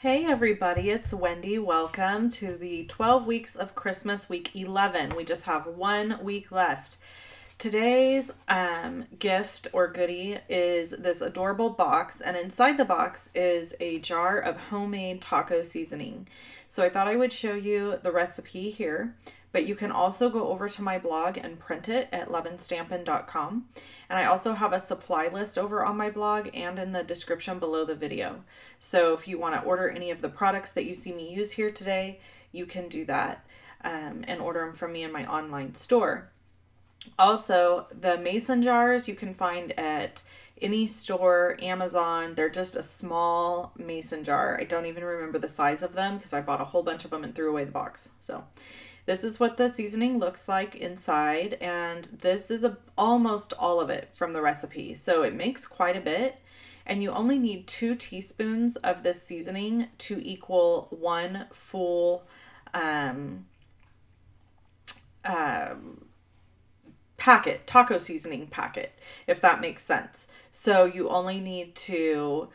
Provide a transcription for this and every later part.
Hey everybody, it's Wendy. Welcome to the 12 weeks of Christmas, week 11. We just have 1 week left. Today's gift or goodie is this adorable box, and inside the box is a jar of homemade taco seasoning. So I thought I would show you the recipe here, but you can also go over to my blog and print it at loveandstampin.com. And I also have a supply list over on my blog and in the description below the video. So if you want to order any of the products that you see me use here today, you can do that and order them from me in my online store. Also, the mason jars you can find at any store, Amazon. They're just a small mason jar. I don't even remember the size of them because I bought a whole bunch of them and threw away the box. So this is what the seasoning looks like inside, and this is almost all of it from the recipe. So it makes quite a bit, and you only need 2 teaspoons of this seasoning to equal 1 full packet, taco seasoning packet, if that makes sense. So you only need to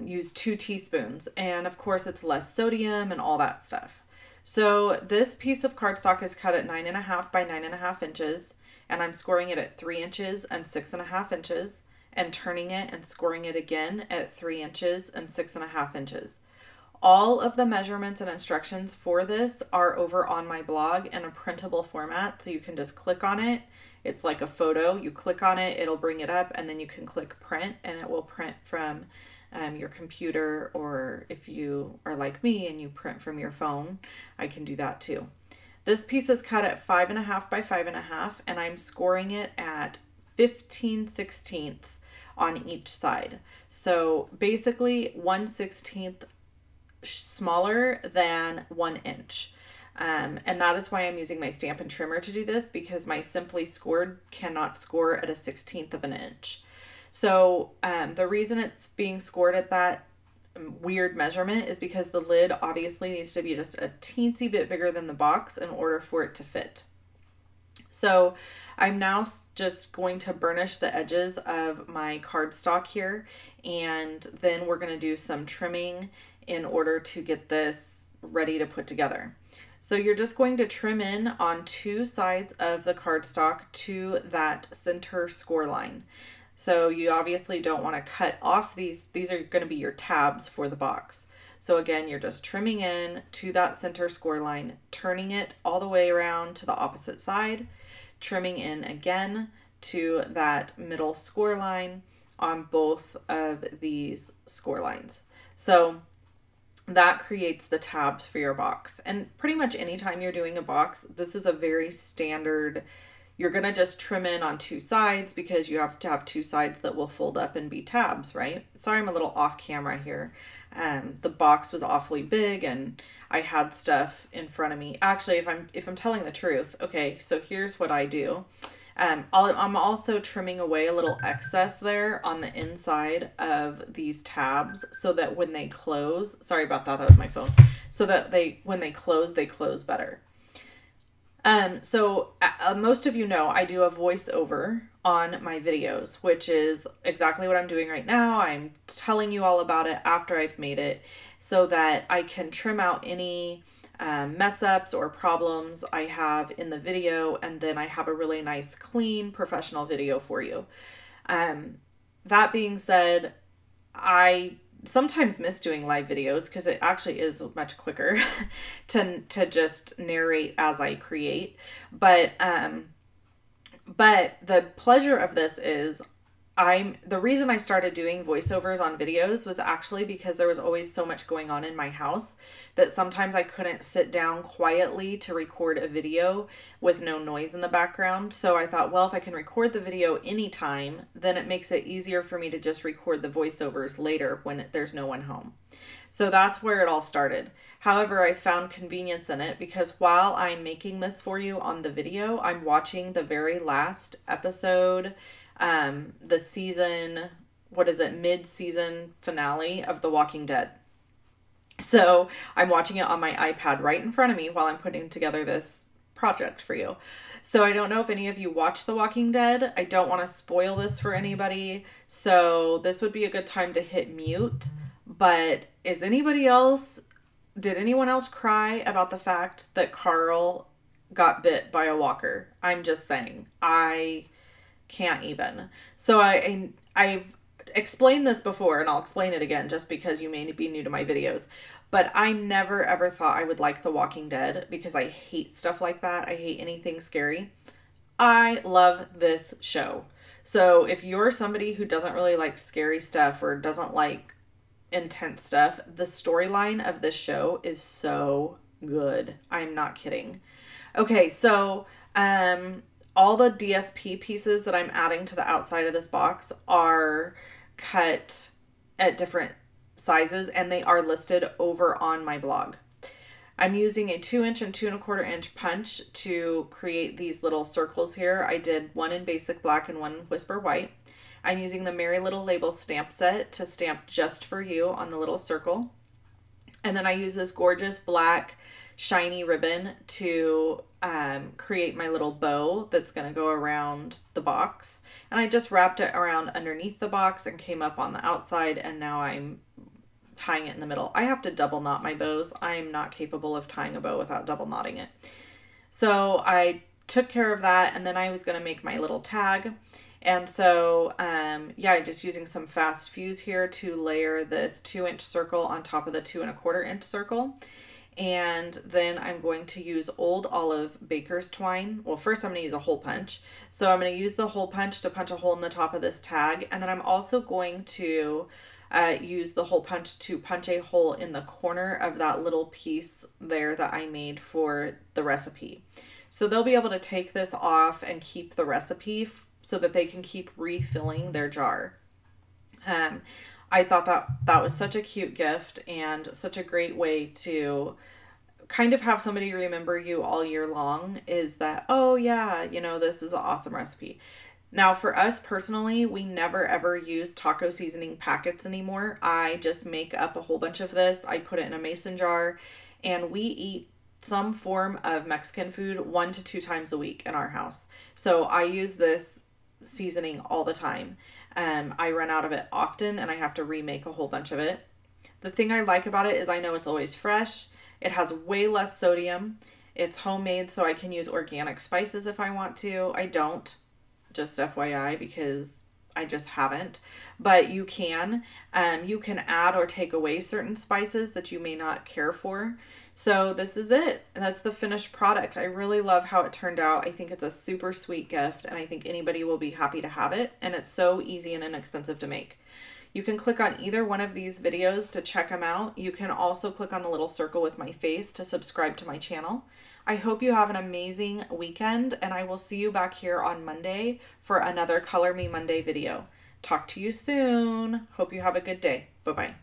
use 2 teaspoons, and of course it's less sodium and all that stuff. So this piece of cardstock is cut at 9.5 by 9.5 inches, and I'm scoring it at 3 inches and 6.5 inches, and turning it and scoring it again at 3 inches and 6.5 inches. All of the measurements and instructions for this are over on my blog in a printable format, so you can just click on it. It's like a photo. You click on it, it'll bring it up, and then you can click print, and it will print from your computer, or if you are like me and you print from your phone, I can do that too. This piece is cut at 5.5 by 5.5, and I'm scoring it at 15/16 on each side. So basically 1/16 smaller than 1 inch. And that is why I'm using my Stampin' Trimmer to do this, because my Simply Scored cannot score at a 1/16 of an inch. So the reason it's being scored at that weird measurement is because the lid obviously needs to be just a teensy bit bigger than the box in order for it to fit. So I'm now just going to burnish the edges of my cardstock here, and then we're going to do some trimming in order to get this ready to put together. So you're just going to trim in on 2 sides of the cardstock to that center score line. So you obviously don't want to cut off these are going to be your tabs for the box. So again, you're just trimming in to that center score line, turning it all the way around to the opposite side, trimming in again to that middle score line on both of these score lines. So that creates the tabs for your box. And pretty much anytime you're doing a box, this is a very standard. You're going to just trim in on 2 sides because you have to have 2 sides that will fold up and be tabs, right? Sorry, I'm a little off camera here. The box was awfully big and I had stuff in front of me. Actually, if I'm telling the truth, okay, so here's what I do. I'm also trimming away a little excess there on the inside of these tabs so that when they close, sorry about that, that was my phone, so that when they close better. So most of you know I do a voiceover on my videos, which is exactly what I'm doing right now. I'm telling you all about it after I've made it so that I can trim out any mess ups or problems I have in the video, and then I have a really nice, clean, professional video for you. That being said, I sometimes miss doing live videos because it actually is much quicker to just narrate as I create. But the pleasure of this is the reason I started doing voiceovers on videos was actually because there was always so much going on in my house that sometimes I couldn't sit down quietly to record a video with no noise in the background. So I thought, well, if I can record the video anytime, then it makes it easier for me to just record the voiceovers later when there's no one home. So that's where it all started. However, I found convenience in it because while I'm making this for you on the video, I'm watching the very last episode, the season, mid-season finale of The Walking Dead. So I'm watching it on my iPad right in front of me while I'm putting together this project for you. So I don't know if any of you watch The Walking Dead. I don't want to spoil this for anybody. So this would be a good time to hit mute. But did anyone else cry about the fact that Carl got bit by a walker? I'm just saying. I can't even. So I've explained this before, and I'll explain it again just because you may be new to my videos. But I never ever thought I would like The Walking Dead because I hate stuff like that. I hate anything scary. I love this show. So if you're somebody who doesn't really like scary stuff or doesn't like intense stuff, the storyline of this show is so good. I'm not kidding. Okay, so all the DSP pieces that I'm adding to the outside of this box are cut at different sizes, and they are listed over on my blog. I'm using a 2" and 2 1/4" punch to create these little circles here. I did one in basic black and one whisper white. I'm using the Merry Little Labels stamp set to stamp just for you on the little circle. And then I use this gorgeous black shiny ribbon to create my little bow that's going to go around the box. And I just wrapped it around underneath the box and came up on the outside, and now I'm tying it in the middle. I have to double knot my bows. I am not capable of tying a bow without double knotting it. So I took care of that, and then I was going to make my little tag. And so, yeah, just using some fast fuse here to layer this 2" circle on top of the 2 1/4" circle. And then I'm going to use Old Olive baker's twine. Well, first I'm going to use a hole punch. So I'm going to use the hole punch to punch a hole in the top of this tag. And then I'm also going to use the hole punch to punch a hole in the corner of that little piece there that I made for the recipe. So they'll be able to take this off and keep the recipe so that they can keep refilling their jar. I thought that was such a cute gift and such a great way to kind of have somebody remember you all year long, is that, oh yeah, you know, this is an awesome recipe. Now for us personally, we never ever use taco seasoning packets anymore. I just make up a whole bunch of this. I put it in a mason jar, and we eat some form of Mexican food 1 to 2 times a week in our house. So I use this seasoning all the time. I run out of it often, and I have to remake a whole bunch of it. The thing I like about it is I know it's always fresh. It has way less sodium. It's homemade, so I can use organic spices if I want to. I don't, just FYI, because I just haven't. But you can add or take away certain spices that you may not care for. So this is it. And that's the finished product. I really love how it turned out. I think it's a super sweet gift, and I think anybody will be happy to have it. And it's so easy and inexpensive to make. You can click on either one of these videos to check them out. You can also click on the little circle with my face to subscribe to my channel. I hope you have an amazing weekend, and I will see you back here on Monday for another Color Me Monday video. Talk to you soon. Hope you have a good day. Bye-bye.